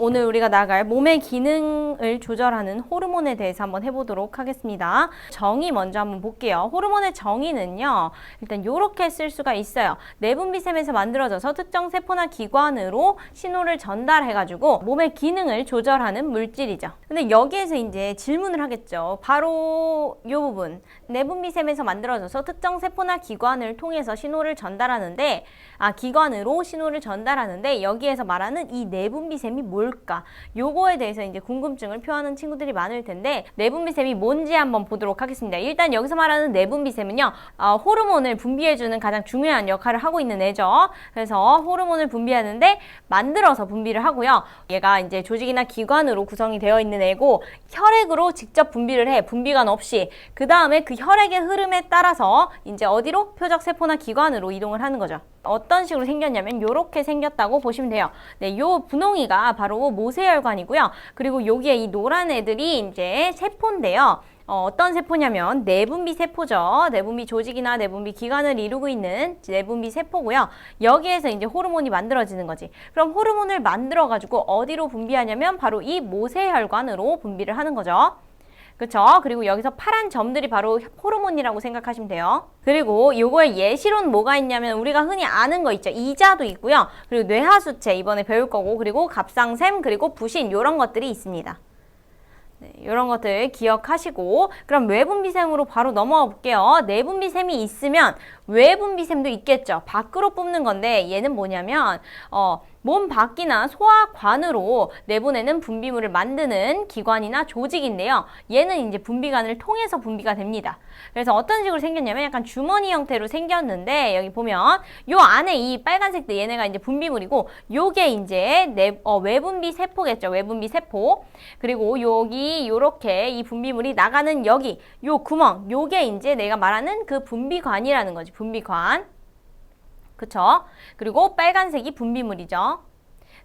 오늘 우리가 나갈 몸의 기능을 조절하는 호르몬에 대해서 한번 해보도록 하겠습니다. 정의 먼저 한번 볼게요. 호르몬의 정의는요, 일단 이렇게 쓸 수가 있어요. 내분비샘에서 만들어져서 특정 세포나 기관으로 신호를 전달해가지고 몸의 기능을 조절하는 물질이죠. 근데 여기에서 이제 질문을 하겠죠. 바로 이 부분, 내분비샘에서 만들어져서 특정 세포나 기관을 통해서 신호를 전달하는데, 기관으로 신호를 전달하는데 여기에서 말하는 이 내분비샘이 뭘까? 요거에 대해서 이제 궁금증을 표하는 친구들이 많을 텐데, 내분비샘이 뭔지 한번 보도록 하겠습니다. 일단 여기서 말하는 내분비샘은요, 호르몬을 분비해주는 가장 중요한 역할을 하고 있는 애죠. 그래서 호르몬을 분비하는데 만들어서 분비를 하고요. 얘가 이제 조직이나 기관으로 구성이 되어 있는 애고, 혈액으로 직접 분비를 해. 분비관 없이. 그 다음에 그 혈액의 흐름에 따라서 이제 어디로? 표적 세포나 기관으로 이동을 하는 거죠. 어떤 식으로 생겼냐면 요렇게 생겼다고 보시면 돼요. 네, 요 분홍이가 바로 모세혈관이고요. 그리고 여기에 이 노란 애들이 이제 세포인데요. 어떤 세포냐면 내분비 세포죠. 내분비 조직이나 내분비 기관을 이루고 있는 내분비 세포고요. 여기에서 이제 호르몬이 만들어지는 거지. 그럼 호르몬을 만들어가지고 어디로 분비하냐면 바로 이 모세혈관으로 분비를 하는 거죠. 그쵸? 그리고 여기서 파란 점들이 바로 호르몬이라고 생각하시면 돼요. 그리고 요거에 예시로는 뭐가 있냐면 우리가 흔히 아는 거 있죠. 이자도 있고요. 그리고 뇌하수체 이번에 배울 거고, 그리고 갑상샘, 그리고 부신 요런 것들이 있습니다. 네, 이런 것들 기억하시고, 그럼 외분비샘으로 바로 넘어가 볼게요. 내분비샘이 있으면 외분비샘도 있겠죠. 밖으로 뿜는 건데 얘는 뭐냐면 몸 밖이나 소화관으로 내보내는 분비물을 만드는 기관이나 조직인데요. 얘는 이제 분비관을 통해서 분비가 됩니다. 그래서 어떤 식으로 생겼냐면 약간 주머니 형태로 생겼는데, 여기 보면 요 안에 이 빨간색들 얘네가 이제 분비물이고, 요게 이제 외분비 세포겠죠. 외분비 세포. 그리고 여기 요렇게 이 분비물이 나가는 여기 요 구멍, 요게 이제 내가 말하는 그 분비관이라는 거지. 분비관. 그쵸? 그리고 빨간색이 분비물이죠.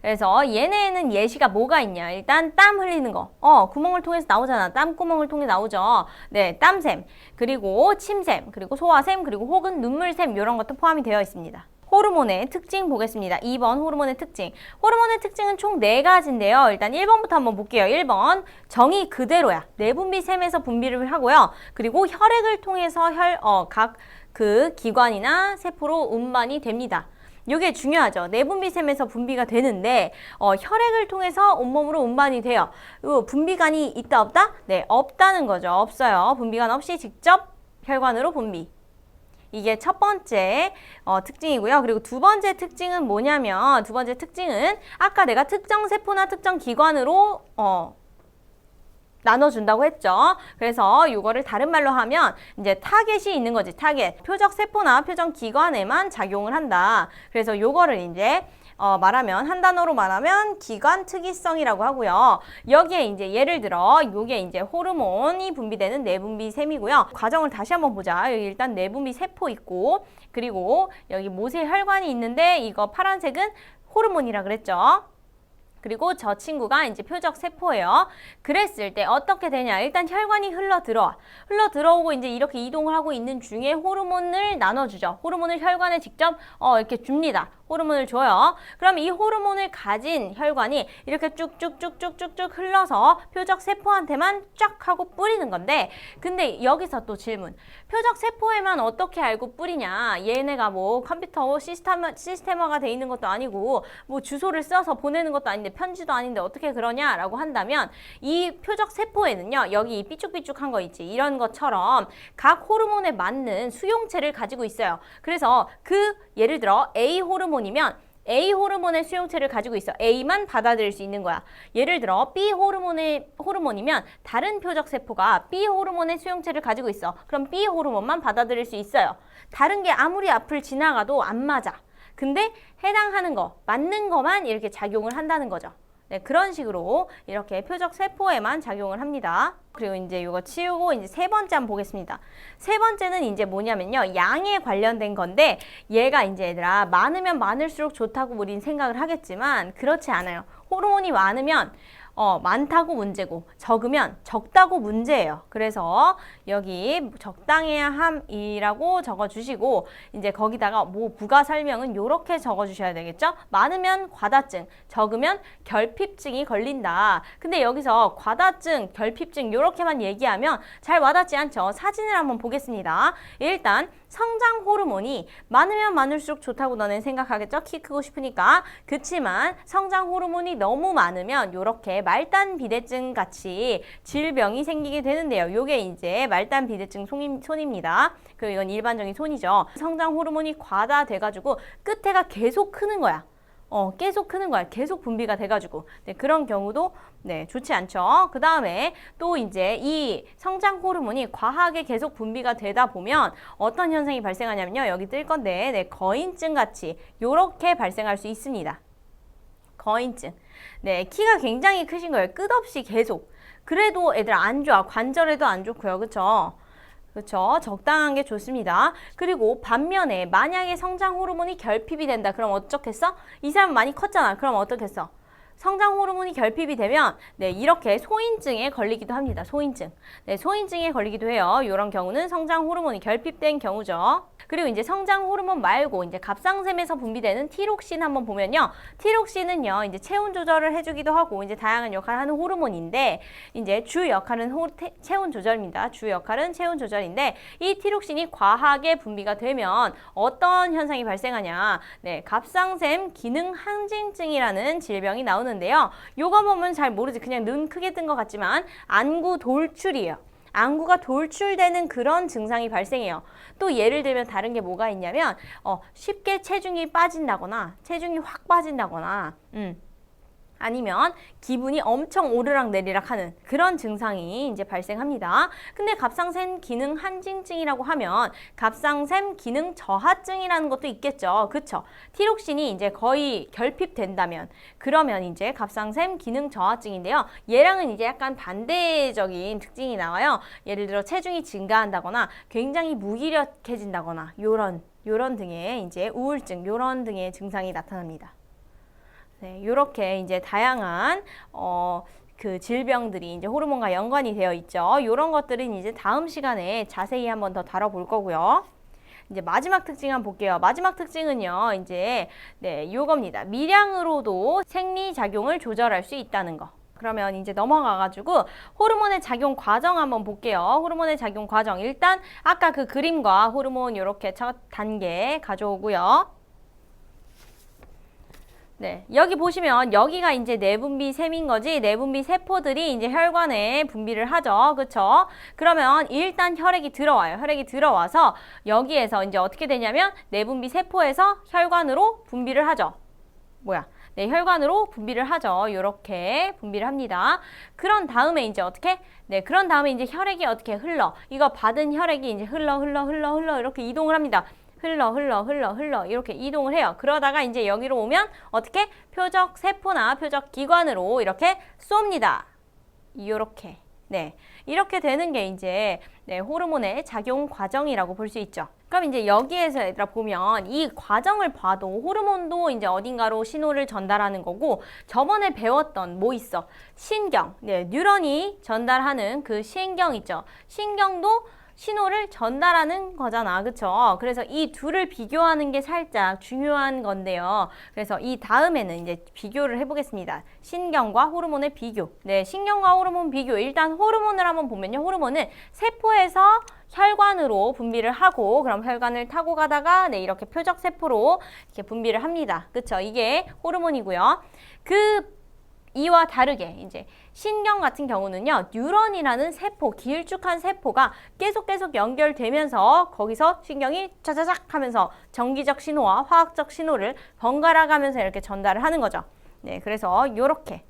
그래서 얘네는 예시가 뭐가 있냐. 일단 땀 흘리는 거. 구멍을 통해서 나오잖아. 땀구멍을 통해 나오죠. 네, 땀샘, 그리고 침샘, 그리고 소화샘, 그리고 혹은 눈물샘, 이런 것도 포함이 되어 있습니다. 호르몬의 특징 보겠습니다. 2번 호르몬의 특징. 호르몬의 특징은 총 4가지인데요. 일단 1번부터 한번 볼게요. 1번, 정의 그대로야. 내분비샘에서 분비를 하고요. 그리고 혈액을 통해서 각 그 기관이나 세포로 운반이 됩니다. 이게 중요하죠. 내분비샘에서 분비가 되는데 혈액을 통해서 온몸으로 운반이 돼요. 분비관이 있다 없다? 네, 없다는 거죠. 없어요. 분비관 없이 직접 혈관으로 분비. 이게 첫 번째 특징이고요. 그리고 두 번째 특징은 뭐냐면, 두 번째 특징은 아까 내가 특정 세포나 특정 기관으로 나눠준다고 했죠. 그래서 이거를 다른 말로 하면 이제 타겟이 있는 거지. 타겟. 표적 세포나 표적 기관에만 작용을 한다. 그래서 요거를 이제 말하면, 한 단어로 말하면 기관 특이성이라고 하고요. 여기에 이제 예를 들어 요게 이제 호르몬이 분비되는 내분비샘이고요. 과정을 다시 한번 보자. 여기 일단 내분비 세포 있고, 그리고 여기 모세혈관이 있는데 이거 파란색은 호르몬이라 그랬죠. 그리고 저 친구가 이제 표적 세포예요. 그랬을 때 어떻게 되냐? 일단 혈관이 흘러 들어오고 이제 이렇게 이동을 하고 있는 중에 호르몬을 나눠주죠. 호르몬을 혈관에 직접 이렇게 줍니다. 호르몬을 줘요. 그럼 이 호르몬을 가진 혈관이 이렇게 쭉쭉쭉쭉쭉쭉 흘러서 표적 세포한테만 쫙 하고 뿌리는 건데, 근데 여기서 또 질문. 표적 세포에만 어떻게 알고 뿌리냐? 얘네가 뭐 컴퓨터 시스템화가 돼 있는 것도 아니고 뭐 주소를 써서 보내는 것도 아닌데 편지도 아닌데 어떻게 그러냐라고 한다면, 이 표적 세포에는요, 여기 이 삐쭉삐쭉한 거 있지. 이런 것처럼 각 호르몬에 맞는 수용체를 가지고 있어요. 그래서 예를 들어 A 호르몬이면 A 호르몬의 수용체를 가지고 있어. A만 받아들일 수 있는 거야. 예를 들어 B 호르몬이면 다른 표적 세포가 B 호르몬의 수용체를 가지고 있어. 그럼 B 호르몬만 받아들일 수 있어요. 다른 게 아무리 앞을 지나가도 안 맞아. 근데 해당하는 거, 맞는 거만 이렇게 작용을 한다는 거죠. 네, 그런 식으로 이렇게 표적 세포에만 작용을 합니다. 그리고 이제 이거 치우고 이제 세 번째 한번 보겠습니다. 세 번째는 이제 뭐냐면요, 양에 관련된 건데, 얘가 이제 얘들아 많으면 많을수록 좋다고 우린 생각을 하겠지만 그렇지 않아요. 호르몬이 많으면 많다고 문제고 적으면 적다고 문제예요. 그래서 여기 적당해야 함이라고 적어주시고 이제 거기다가 뭐 부가 설명은 이렇게 적어주셔야 되겠죠? 많으면 과다증, 적으면 결핍증이 걸린다. 근데 여기서 과다증, 결핍증 이렇게만 얘기하면 잘 와닿지 않죠? 사진을 한번 보겠습니다. 일단 성장 호르몬이 많으면 많을수록 좋다고 너는 생각하겠죠? 키 크고 싶으니까. 그치만 성장 호르몬이 너무 많으면 이렇게 말단 비대증 같이 질병이 생기게 되는데요. 요게 이제 말단 비대증 손입니다. 그리고 이건 일반적인 손이죠. 성장 호르몬이 과다돼가지고 끝에가 계속 크는 거야. 계속 크는 거야. 계속 분비가 돼가지고. 네, 그런 경우도 네, 좋지 않죠. 그 다음에 또 이제 이 성장 호르몬이 과하게 계속 분비가 되다 보면 어떤 현상이 발생하냐면요. 여기 뜰 건데, 네, 거인증 같이 요렇게 발생할 수 있습니다. 거인증. 네, 키가 굉장히 크신 거예요. 끝없이 계속. 그래도 애들 안 좋아. 관절에도 안 좋고요. 그쵸? 그렇죠. 적당한 게 좋습니다. 그리고 반면에 만약에 성장 호르몬이 결핍이 된다. 그럼 어쩌겠어? 이 사람 많이 컸잖아. 그럼 어떻겠어? 성장 호르몬이 결핍이 되면 네, 이렇게 소인증에 걸리기도 합니다. 소인증. 네, 소인증에 걸리기도 해요. 이런 경우는 성장 호르몬이 결핍된 경우죠. 그리고 이제 성장 호르몬 말고 이제 갑상샘에서 분비되는 티록신 한번 보면요. 티록신은요, 이제 체온 조절을 해주기도 하고 이제 다양한 역할을 하는 호르몬인데 이제 주 역할은 체온 조절입니다. 주 역할은 체온 조절인데 이 티록신이 과하게 분비가 되면 어떤 현상이 발생하냐? 네, 갑상샘 기능 항진증이라는 질병이 나오는데요. 요거 보면 잘 모르지. 그냥 눈 크게 뜬 것 같지만 안구 돌출이에요. 안구가 돌출되는 그런 증상이 발생해요. 또 예를 들면 다른 게 뭐가 있냐면 쉽게 체중이 빠진다거나 체중이 확 빠진다거나 아니면 기분이 엄청 오르락 내리락 하는 그런 증상이 이제 발생합니다. 근데 갑상샘 기능 항진증이라고 하면 갑상샘 기능 저하증이라는 것도 있겠죠. 그쵸? 티록신이 이제 거의 결핍된다면 그러면 이제 갑상샘 기능 저하증인데요. 얘랑은 이제 약간 반대적인 특징이 나와요. 예를 들어 체중이 증가한다거나 굉장히 무기력해진다거나 요런 등의 이제 우울증 요런 등의 증상이 나타납니다. 네, 요렇게 이제 다양한 그 질병들이 이제 호르몬과 연관이 되어 있죠. 요런 것들은 이제 다음 시간에 자세히 한번 더 다뤄볼 거고요. 이제 마지막 특징 한번 볼게요. 마지막 특징은요, 이제 네, 요겁니다. 미량으로도 생리작용을 조절할 수 있다는 거. 그러면 이제 넘어가가지고 호르몬의 작용 과정 한번 볼게요. 호르몬의 작용 과정. 일단 아까 그 그림과 호르몬 요렇게 첫 단계 가져오고요. 네, 여기 보시면 여기가 이제 내분비 샘인 거지. 내분비 세포들이 이제 혈관에 분비를 하죠. 그쵸? 그러면 일단 혈액이 들어와요. 혈액이 들어와서 여기에서 이제 어떻게 되냐면 내분비 세포에서 혈관으로 분비를 하죠. 네, 혈관으로 분비를 하죠. 요렇게 분비를 합니다. 그런 다음에 이제 어떻게? 네, 그런 다음에 이제 혈액이 어떻게 흘러. 이거 받은 혈액이 이제 흘러 이렇게 이동을 합니다. 흘러 이렇게 이동을 해요. 그러다가 이제 여기로 오면 어떻게? 표적 세포나 표적 기관으로 이렇게 쏩니다. 요렇게. 네. 이렇게 되는 게 이제 네, 호르몬의 작용 과정이라고 볼 수 있죠. 그럼 이제 여기에서 얘들아 보면 이 과정을 봐도 호르몬도 이제 어딘가로 신호를 전달하는 거고 저번에 배웠던 뭐 있어? 신경. 네, 뉴런이 전달하는 그 신경 있죠. 신경도 신호를 전달하는 거잖아. 그쵸? 그래서 이 둘을 비교하는 게 살짝 중요한 건데요. 그래서 이 다음에는 이제 비교를 해보겠습니다. 신경과 호르몬의 비교. 네, 신경과 호르몬 비교. 일단 호르몬을 한번 보면요. 호르몬은 세포에서 혈관으로 분비를 하고 그럼 혈관을 타고 가다가 네, 이렇게 표적 세포로 이렇게 분비를 합니다. 그쵸? 이게 호르몬이고요. 이와 다르게 이제 신경 같은 경우는요. 뉴런이라는 세포, 길쭉한 세포가 계속 연결되면서 거기서 신경이 짜자작 하면서 전기적 신호와 화학적 신호를 번갈아 가면서 이렇게 전달을 하는 거죠. 네, 그래서 요렇게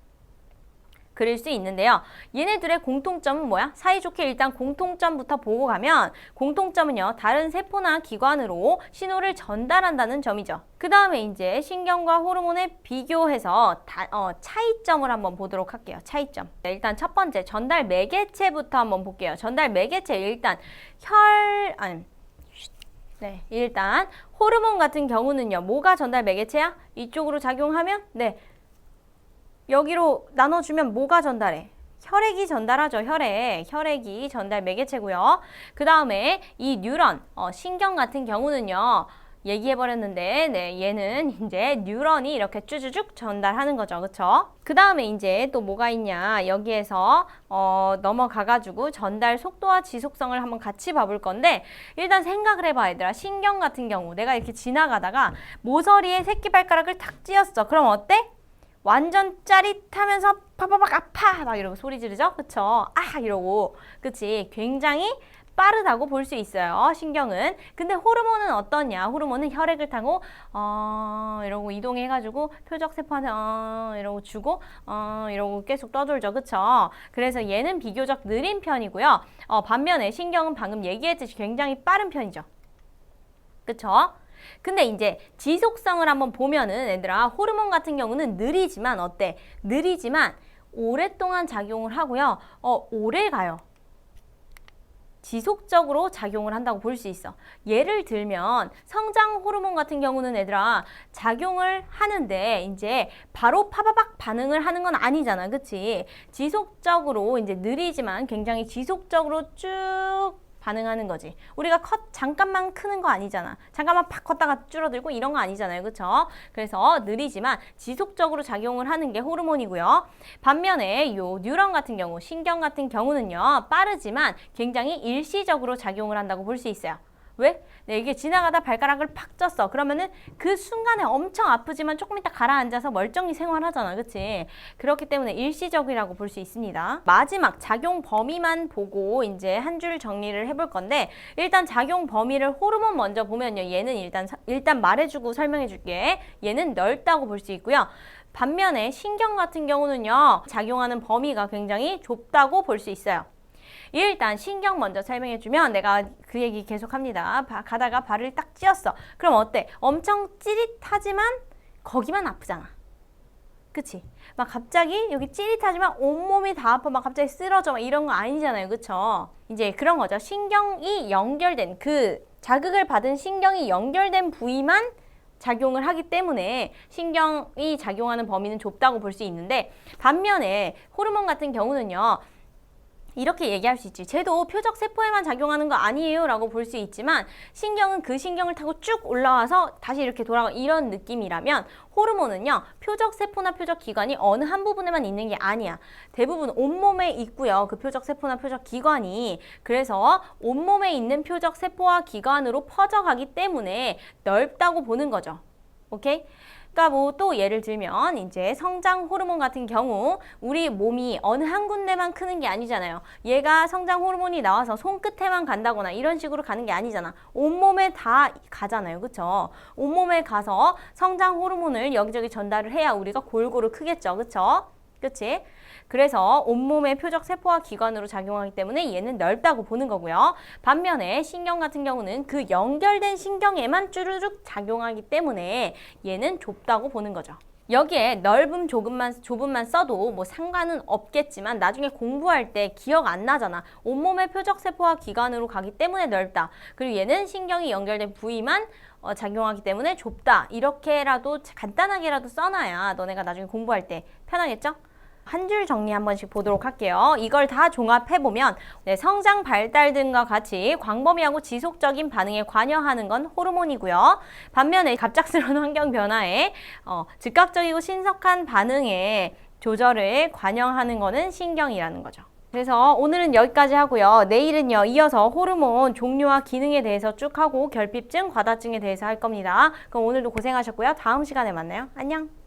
그릴 수 있는데요. 얘네들의 공통점은 뭐야? 사이좋게 일단 공통점부터 보고 가면 공통점은요. 다른 세포나 기관으로 신호를 전달한다는 점이죠. 그 다음에 이제 신경과 호르몬에 비교해서 차이점을 한번 보도록 할게요. 차이점. 네, 일단 첫 번째 전달 매개체부터 한번 볼게요. 전달 매개체 일단 일단 호르몬 같은 경우는요. 뭐가 전달 매개체야? 이쪽으로 작용하면 네. 여기로 나눠주면 뭐가 전달해? 혈액이 전달하죠. 혈액이 전달 매개체고요. 그 다음에 이 뉴런, 신경 같은 경우는요. 얘기해버렸는데, 네, 얘는 이제 뉴런이 이렇게 쭈쭈쭉 전달하는 거죠. 그쵸? 그 다음에 이제 또 뭐가 있냐. 여기에서, 넘어가가지고 전달 속도와 지속성을 한번 같이 봐볼 건데, 일단 생각을 해봐, 얘들아. 신경 같은 경우, 내가 이렇게 지나가다가 모서리에 새끼발가락을 탁 찧었어. 그럼 어때? 완전 짜릿하면서 파파박 아파! 막 이러고 소리 지르죠? 그쵸? 아! 이러고. 그치? 굉장히 빠르다고 볼 수 있어요. 신경은. 근데 호르몬은 어떠냐? 호르몬은 혈액을 타고 이러고 이동해가지고 표적세포한테 이러고 주고 이러고 계속 떠돌죠. 그쵸? 그래서 얘는 비교적 느린 편이고요. 반면에 신경은 방금 얘기했듯이 굉장히 빠른 편이죠. 그쵸? 근데 이제 지속성을 한번 보면은 얘들아 호르몬 같은 경우는 느리지만 어때? 느리지만 오랫동안 작용을 하고요. 오래 가요. 지속적으로 작용을 한다고 볼 수 있어. 예를 들면 성장 호르몬 같은 경우는 얘들아 작용을 하는데 이제 바로 파바박 반응을 하는 건 아니잖아. 그치? 지속적으로 이제 느리지만 굉장히 지속적으로 쭉 반응하는 거지. 우리가 잠깐만 크는 거 아니잖아. 잠깐만 팍 컸다가 줄어들고 이런 거 아니잖아요. 그쵸? 그래서 느리지만 지속적으로 작용을 하는 게 호르몬이고요. 반면에 요 뉴런 같은 경우, 신경 같은 경우는요. 빠르지만 굉장히 일시적으로 작용을 한다고 볼 수 있어요. 왜? 네, 이게 지나가다 발가락을 팍 쪘어. 그러면은 그 순간에 엄청 아프지만 조금 이따 가라앉아서 멀쩡히 생활하잖아. 그치? 그렇기 때문에 일시적이라고 볼 수 있습니다. 마지막 작용 범위만 보고 이제 한 줄 정리를 해볼 건데 일단 작용 범위를 호르몬 먼저 보면요. 얘는 일단 말해주고 설명해 줄게. 얘는 넓다고 볼 수 있고요. 반면에 신경 같은 경우는요. 작용하는 범위가 굉장히 좁다고 볼 수 있어요. 일단 신경 먼저 설명해주면 내가 그 얘기 계속합니다. 가다가 발을 딱 찧었어. 그럼 어때? 엄청 찌릿하지만 거기만 아프잖아. 그치? 막 갑자기 여기 찌릿하지만 온몸이 다 아파. 막 갑자기 쓰러져. 막 이런 거 아니잖아요. 그쵸? 이제 그런 거죠. 신경이 연결된 자극을 받은 신경이 연결된 부위만 작용을 하기 때문에 신경이 작용하는 범위는 좁다고 볼 수 있는데 반면에 호르몬 같은 경우는요. 이렇게 얘기할 수 있지. 쟤도 표적세포에만 작용하는 거 아니에요 라고 볼 수 있지만 신경은 그 신경을 타고 쭉 올라와서 다시 이렇게 돌아가 이런 느낌이라면 호르몬은요. 표적세포나 표적기관이 어느 한 부분에만 있는 게 아니야. 대부분 온몸에 있고요. 그 표적세포나 표적기관이. 그래서 온몸에 있는 표적세포와 기관으로 퍼져가기 때문에 넓다고 보는 거죠. 오케이? 그러니까 뭐 또 예를 들면 이제 성장 호르몬 같은 경우 우리 몸이 어느 한 군데만 크는 게 아니잖아요. 얘가 성장 호르몬이 나와서 손끝에만 간다거나 이런 식으로 가는 게 아니잖아. 온몸에 다 가잖아요. 그쵸? 온몸에 가서 성장 호르몬을 여기저기 전달을 해야 우리가 골고루 크겠죠. 그쵸? 그치? 그래서 온몸의 표적 세포와 기관으로 작용하기 때문에 얘는 넓다고 보는 거고요. 반면에 신경 같은 경우는 그 연결된 신경에만 쭈르륵 작용하기 때문에 얘는 좁다고 보는 거죠. 여기에 넓음 좁음만 써도 뭐 상관은 없겠지만 나중에 공부할 때 기억 안 나잖아. 온몸의 표적 세포와 기관으로 가기 때문에 넓다. 그리고 얘는 신경이 연결된 부위만 작용하기 때문에 좁다. 이렇게라도 간단하게라도 써놔야 너네가 나중에 공부할 때 편하겠죠? 한 줄 정리 한 번씩 보도록 할게요. 이걸 다 종합해보면 성장 발달 등과 같이 광범위하고 지속적인 반응에 관여하는 건 호르몬이고요. 반면에 갑작스러운 환경 변화에 즉각적이고 신속한 반응에 조절을 관여하는 거는 신경이라는 거죠. 그래서 오늘은 여기까지 하고요. 내일은요. 이어서 호르몬 종류와 기능에 대해서 쭉 하고 결핍증, 과다증에 대해서 할 겁니다. 그럼 오늘도 고생하셨고요. 다음 시간에 만나요. 안녕!